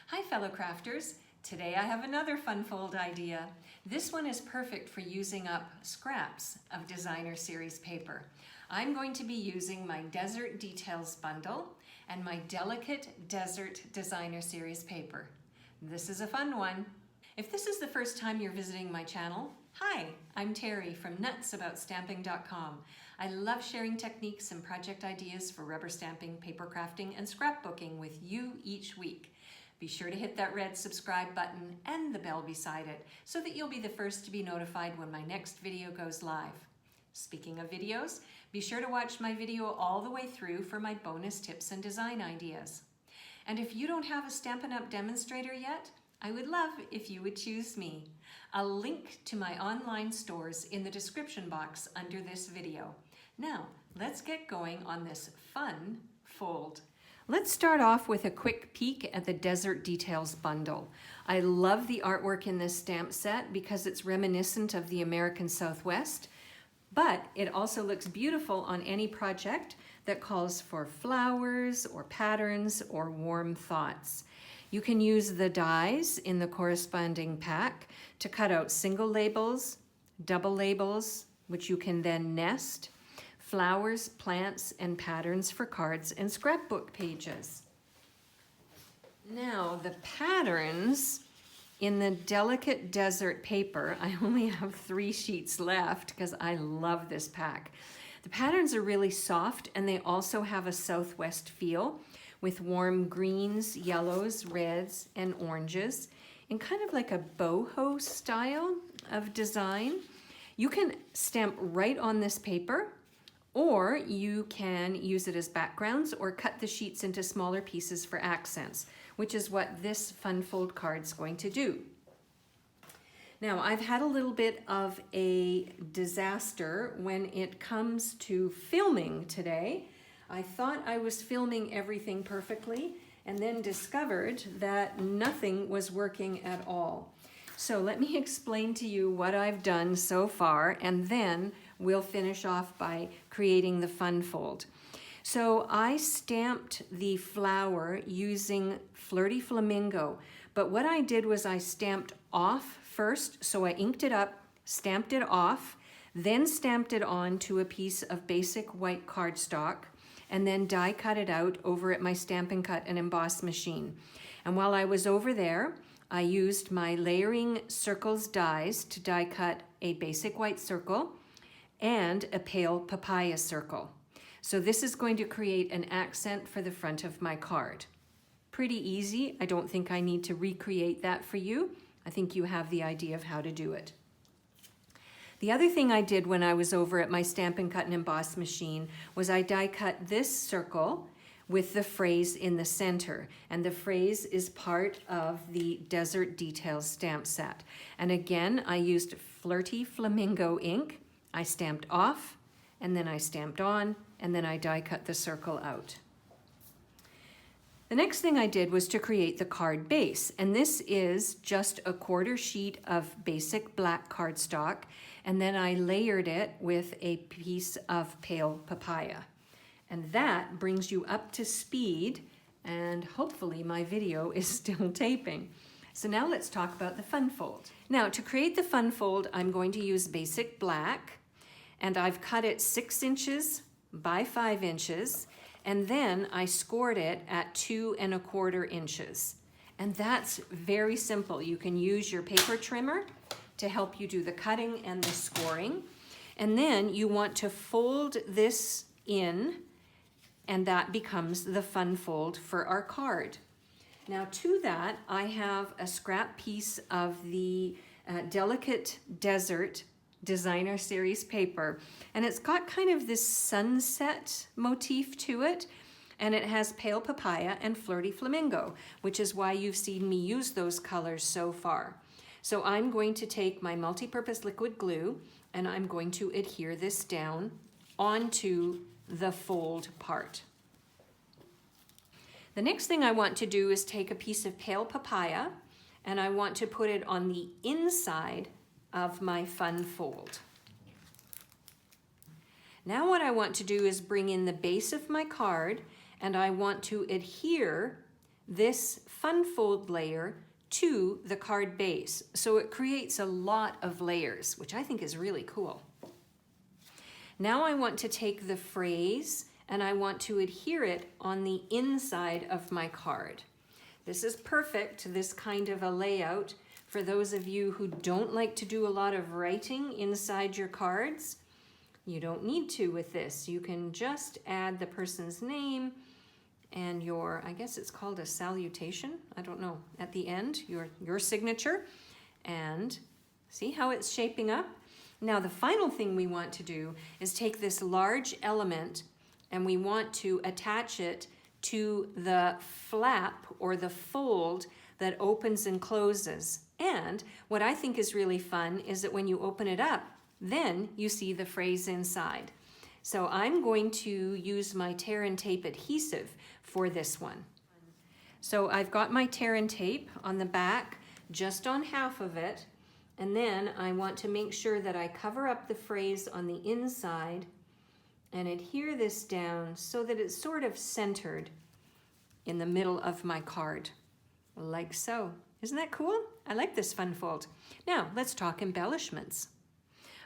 Hi fellow crafters, today I have another fun fold idea. This one is perfect for using up scraps of designer series paper. I'm going to be using my Desert Details bundle and my Delicate Desert Designer Series paper. This is a fun one. If this is the first time you're visiting my channel, hi, I'm Terri from nutsaboutsstamping.com. I love sharing techniques and project ideas for rubber stamping, paper crafting, and scrapbooking with you each week. Be sure to hit that red subscribe button and the bell beside it so that you'll be the first to be notified when my next video goes live. Speaking of videos, be sure to watch my video all the way through for my bonus tips and design ideas. And if you don't have a Stampin' Up! Demonstrator yet, I would love if you would choose me. I'll link to my online stores in the description box under this video. Now, let's get going on this fun fold. Let's start off with a quick peek at the Desert Details bundle. I love the artwork in this stamp set because it's reminiscent of the American Southwest, but it also looks beautiful on any project that calls for flowers or patterns or warm thoughts. You can use the dies in the corresponding pack to cut out single labels, double labels, which you can then nest, flowers, plants, and patterns for cards and scrapbook pages. Now, the patterns in the Delicate Desert paper, I only have 3 sheets left because I love this pack. The patterns are really soft and they also have a Southwest feel with warm greens, yellows, reds, and oranges in kind of like a boho style of design. You can stamp right on this paper, or you can use it as backgrounds or cut the sheets into smaller pieces for accents, which is what this fun fold card's going to do. Now, I've had a little bit of a disaster when it comes to filming today. I thought I was filming everything perfectly and then discovered that nothing was working at all. So let me explain to you what I've done so far, and then we'll finish off by creating the fun fold. So I stamped the flower using Flirty Flamingo, but what I did was I stamped off first, so I inked it up, stamped it off, then stamped it on to a piece of basic white cardstock, and then die cut it out over at my Stampin' Cut and Emboss machine. And while I was over there, I used my layering circles dies to die cut a basic white circle and a Pale Papaya circle. So this is going to create an accent for the front of my card. Pretty easy. I don't think I need to recreate that for you. I think you have the idea of how to do it. The other thing I did when I was over at my Stampin' Cut and Emboss machine was I die cut this circle with the phrase in the center. And the phrase is part of the Desert Details stamp set. And again, I used Flirty Flamingo ink. I stamped off, and then I stamped on, and then I die cut the circle out. The next thing I did was to create the card base, and this is just a 1/4 sheet of basic black cardstock, and then I layered it with a piece of Pale Papaya. And that brings you up to speed, and hopefully my video is still taping. So now let's talk about the fun fold. Now, to create the fun fold, I'm going to use basic black, and I've cut it 6 inches by 5 inches, and then I scored it at 2 1/4 inches. And that's very simple. You can use your paper trimmer to help you do the cutting and the scoring. And then you want to fold this in, and that becomes the fun fold for our card. Now to that, I have a scrap piece of the Delicate Desert Designer Series paper, and it's got kind of this sunset motif to it, and it has Pale Papaya and Flirty Flamingo, which is why you've seen me use those colors so far. So I'm going to take my multi-purpose liquid glue, and I'm going to adhere this down onto the fold part. The next thing I want to do is take a piece of Pale Papaya, and I want to put it on the inside of my fun fold. Now what I want to do is bring in the base of my card, and I want to adhere this fun fold layer to the card base. So it creates a lot of layers, which I think is really cool. Now I want to take the phrase and I want to adhere it on the inside of my card. This is perfect, this kind of a layout, for those of you who don't like to do a lot of writing inside your cards. You don't need to with this. You can just add the person's name and your, I guess it's called a salutation, I don't know, at the end, your signature, and see how it's shaping up? Now the final thing we want to do is take this large element and we want to attach it to the flap or the fold that opens and closes. And what I think is really fun is that when you open it up, then you see the phrase inside. So I'm going to use my tear and tape adhesive for this one. So I've got my tear and tape on the back, just on half of it, and then I want to make sure that I cover up the phrase on the inside and adhere this down so that it's sort of centered in the middle of my card, like so. Isn't that cool? I like this fun fold. Now, let's talk embellishments.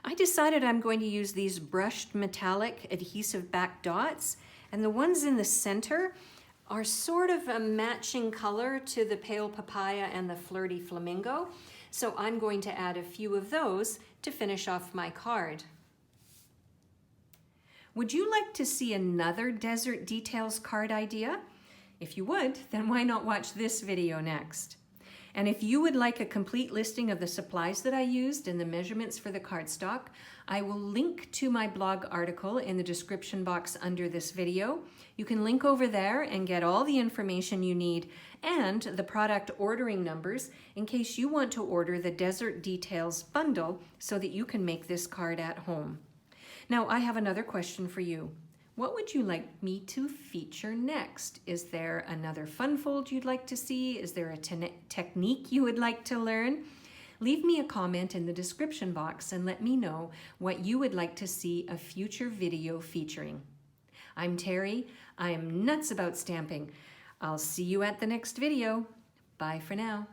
I decided I'm going to use these brushed metallic adhesive back dots, and the ones in the center are sort of a matching color to the Pale Papaya and the Flirty Flamingo. So I'm going to add a few of those to finish off my card. Would you like to see another Desert Details card idea? If you would, then why not watch this video next? And if you would like a complete listing of the supplies that I used and the measurements for the cardstock, I will link to my blog article in the description box under this video. You can link over there and get all the information you need and the product ordering numbers in case you want to order the Desert Details bundle so that you can make this card at home. Now, I have another question for you. What would you like me to feature next? Is there another fun fold you'd like to see? Is there a technique you would like to learn? Leave me a comment in the description box and let me know what you would like to see a future video featuring. I'm Terry. I am nuts about stamping. I'll see you at the next video. Bye for now.